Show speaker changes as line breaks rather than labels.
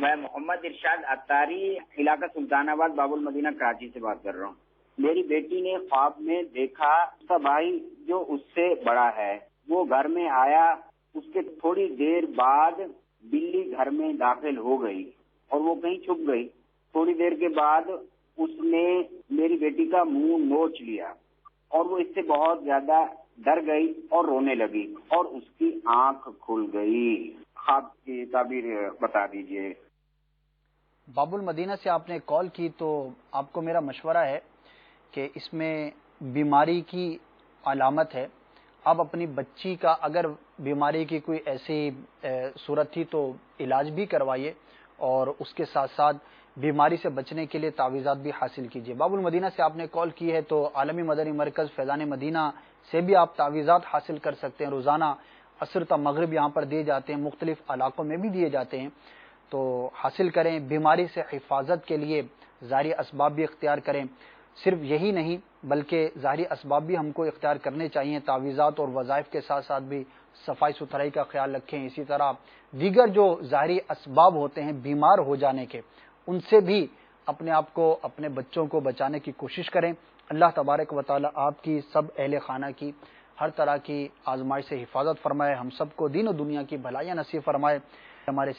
میں محمد ارشاد اتاری علاقہ سلطان آباد باب المدینہ کراچی سے بات کر رہا ہوں۔ میری بیٹی نے خواب میں دیکھا اس کا بھائی جو اس سے بڑا ہے وہ گھر میں آیا، اس کے تھوڑی دیر بعد بلی گھر میں داخل ہو گئی اور وہ کہیں چھپ گئی۔ تھوڑی دیر کے بعد اس نے میری بیٹی کا منہ نوچ لیا اور وہ اس سے بہت زیادہ ڈر گئی اور رونے لگی اور اس کی آنکھ کھل گئی۔ خواب کی تعبیر بتا دیجئے۔
باب المدینہ سے آپ نے کال کی تو آپ کو میرا مشورہ ہے کہ اس میں بیماری کی علامت ہے۔ آپ اپنی بچی کا اگر بیماری کی کوئی ایسی صورت تھی تو علاج بھی کروائیے اور اس کے ساتھ ساتھ بیماری سے بچنے کے لیے تعویذات بھی حاصل کیجیے۔ باب المدینہ سے آپ نے کال کی ہے تو عالمی مدنی مرکز فیضان مدینہ سے بھی آپ تعویذات حاصل کر سکتے ہیں۔ روزانہ عصر تا مغرب یہاں پر دیے جاتے ہیں، مختلف علاقوں میں بھی دیے جاتے ہیں، تو حاصل کریں۔ بیماری سے حفاظت کے لیے ظاہری اسباب بھی اختیار کریں۔ صرف یہی نہیں بلکہ ظاہری اسباب بھی ہم کو اختیار کرنے چاہیے۔ تعویذات اور وظائف کے ساتھ ساتھ بھی صفائی ستھرائی کا خیال رکھیں۔ اسی طرح دیگر جو ظاہری اسباب ہوتے ہیں بیمار ہو جانے کے، ان سے بھی اپنے آپ کو، اپنے بچوں کو بچانے کی کوشش کریں۔ اللہ تبارک و تعالی آپ کی، سب اہل خانہ کی ہر طرح کی آزمائش سے حفاظت فرمائے، ہم سب کو دین و دنیا کی بھلائیاں نصیب فرمائے۔ ہمارے